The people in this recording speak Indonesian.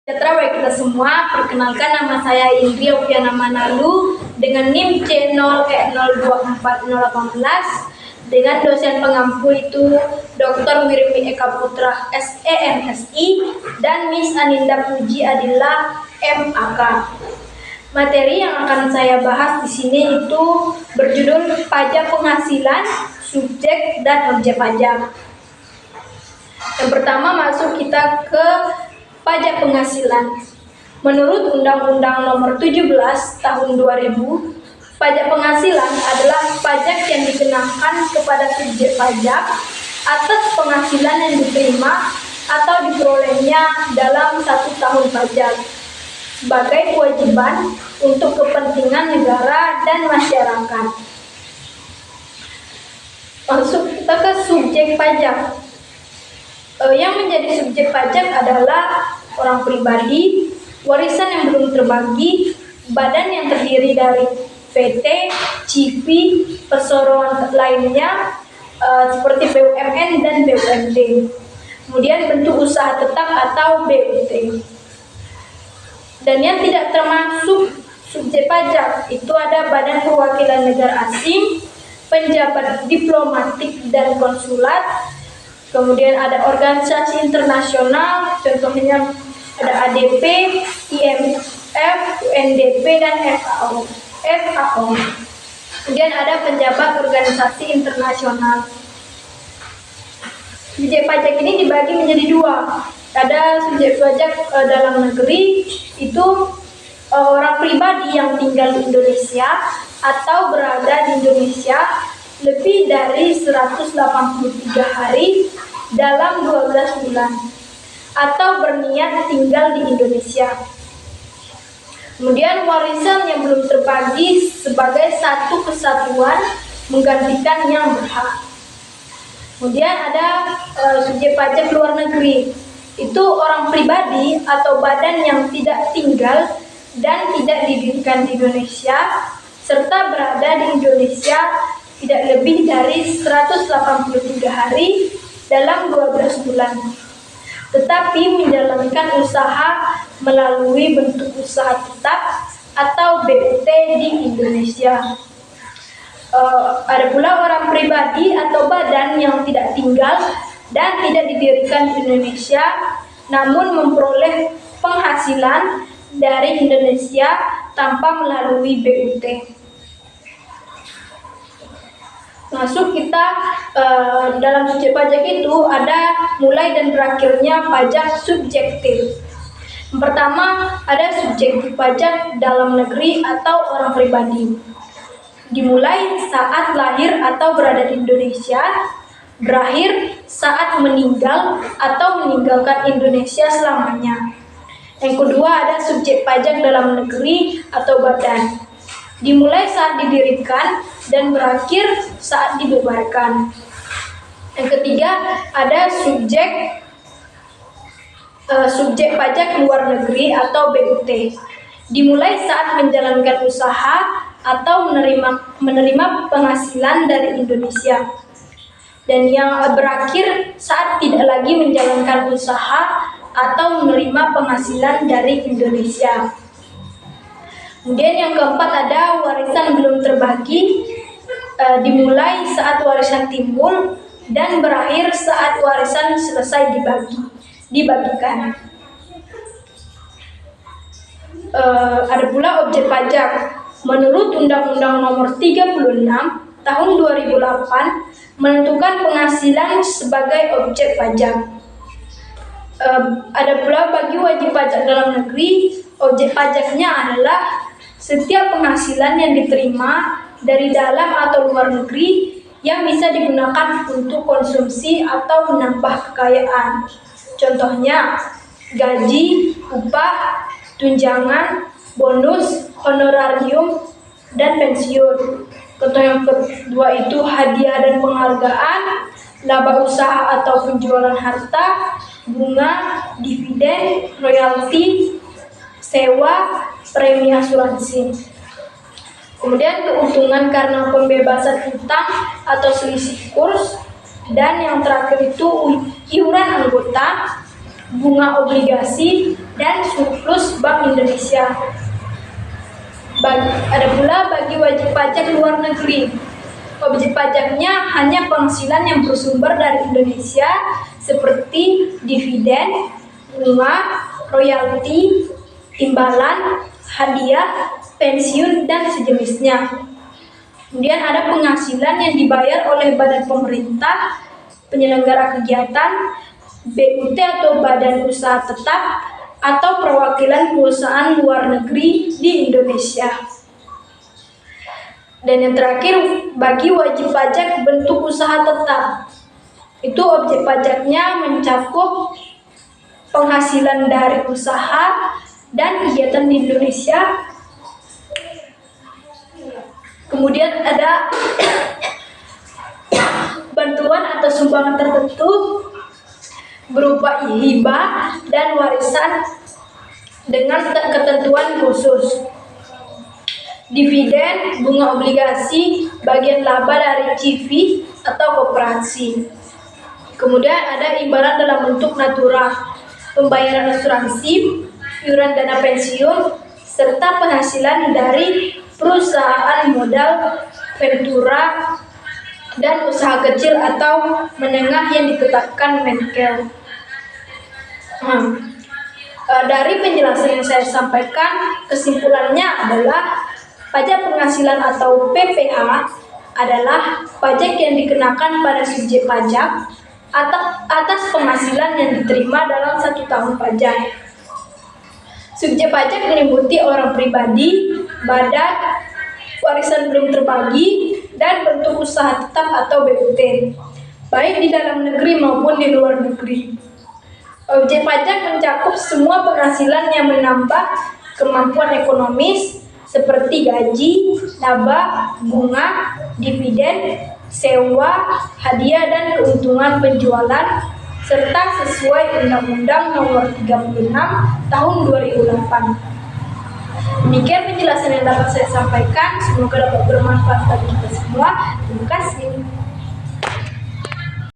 Sejahtera bagi kita semua, perkenalkan nama saya Indri Opiana Manalu dengan NIM C0E024018 dengan dosen pengampu itu Dr. Wirmi Eka Putra SEMSI dan Miss Aninda Puji Adillah MAK. Materi yang akan saya bahas di sini itu berjudul pajak penghasilan, subjek dan objek pajak. Yang pertama masuk kita ke pajak penghasilan. Menurut Undang-Undang Nomor 17 Tahun 2000, pajak penghasilan adalah pajak yang dikenakan kepada subjek pajak atas penghasilan yang diterima atau diperolehnya dalam 1 tahun pajak sebagai kewajiban untuk kepentingan negara dan masyarakat. Masuk kita ke subjek pajak. Yang menjadi subjek pajak adalah orang pribadi, warisan yang belum terbagi, badan yang terdiri dari PT, CIP, perseroan lainnya seperti BUMN dan BUMD. Kemudian bentuk usaha tetap atau BUT. Dan yang tidak termasuk subjek pajak itu ada Badan Perwakilan Negara Asing, penjabat diplomatik dan konsulat, kemudian ada organisasi internasional, contohnya ada ADP, IMF, UNDP, dan FAO. Kemudian ada penjabat organisasi internasional. Subjek pajak ini dibagi menjadi dua. Ada subjek pajak dalam negeri, itu orang pribadi yang tinggal di Indonesia atau berada di Indonesia lebih dari 183 hari dalam 12 bulan atau berniat tinggal di Indonesia. Kemudian warisan yang belum terbagi sebagai satu kesatuan menggantikan yang berhak. Kemudian ada subjek pajak luar negeri. Itu orang pribadi atau badan yang tidak tinggal dan tidak didirikan di Indonesia serta berada di Indonesia tidak lebih dari 183 hari dalam 12 bulan, tetapi menjalankan usaha melalui bentuk usaha tetap atau BUT di Indonesia. Ada pula orang pribadi atau badan yang tidak tinggal dan tidak didirikan di Indonesia, namun memperoleh penghasilan dari Indonesia tanpa melalui BUT. Masuk kita dalam subjek pajak itu ada mulai dan berakhirnya pajak subjektif. Yang pertama ada subjektif pajak dalam negeri atau orang pribadi. Dimulai saat lahir atau berada di Indonesia, berakhir saat meninggal atau meninggalkan Indonesia selamanya. Yang kedua ada subjek pajak dalam negeri atau badan. Dimulai saat didirikan dan berakhir saat dibubarkan. Yang ketiga ada subjek pajak luar negeri atau BUT. Dimulai saat menjalankan usaha atau menerima penghasilan dari Indonesia. Dan yang berakhir saat tidak lagi menjalankan usaha atau menerima penghasilan dari Indonesia. Kemudian yang keempat ada warisan belum terbagi, dimulai saat warisan timbul dan berakhir saat warisan selesai dibagikan. Ada pula objek pajak. Menurut Undang-Undang Nomor 36 Tahun 2008 menentukan penghasilan sebagai objek pajak. Ada pula bagi wajib pajak dalam negeri, objek pajaknya adalah setiap penghasilan yang diterima dari dalam atau luar negeri yang bisa digunakan untuk konsumsi atau menambah kekayaan. Contohnya gaji, upah, tunjangan, bonus, honorarium, dan pensiun. Contoh yang kedua itu hadiah dan penghargaan, laba usaha atau penjualan harta, bunga, dividen, royalti, sewa, premi asuransi. Kemudian keuntungan karena pembebasan hutang atau selisih kurs, dan yang terakhir itu iuran anggota, bunga obligasi, dan surplus Bank Indonesia. Ada pula bagi wajib pajak luar negeri. Objek pajaknya hanya penghasilan yang bersumber dari Indonesia seperti dividen, bunga, royalti, imbalan, hadiah, pensiun, dan sejenisnya. Kemudian ada penghasilan yang dibayar oleh badan pemerintah, penyelenggara kegiatan, BUT atau badan usaha tetap, atau perwakilan perusahaan luar negeri di Indonesia. Dan yang terakhir, bagi wajib pajak bentuk usaha tetap, itu objek pajaknya mencakup penghasilan dari usaha dan kegiatan di Indonesia. Kemudian ada bantuan atau sumbangan tertentu berupa hibah dan warisan dengan ketentuan khusus. Dividen, bunga obligasi, bagian laba dari CV atau koperasi. Kemudian ada imbalan dalam bentuk natura, pembayaran asuransi, iuran dana pensiun, serta penghasilan dari perusahaan modal, ventura, dan usaha kecil atau menengah yang ditetapkan Menkel. Dari penjelasan yang saya sampaikan, kesimpulannya adalah pajak penghasilan atau PPH adalah pajak yang dikenakan pada subjek pajak atas penghasilan yang diterima dalam 1 tahun pajak. Subjek pajak meliputi orang pribadi, badan, warisan belum terbagi, dan bentuk usaha tetap atau BUT, baik di dalam negeri maupun di luar negeri. Objek pajak mencakup semua penghasilan yang menambah kemampuan ekonomis seperti gaji, laba, bunga, dividen, sewa, hadiah, dan keuntungan penjualan, serta sesuai Undang-Undang Nomor 36 Tahun 2008. Demikian penjelasan yang dapat saya sampaikan. Semoga dapat bermanfaat bagi kita semua. Terima kasih.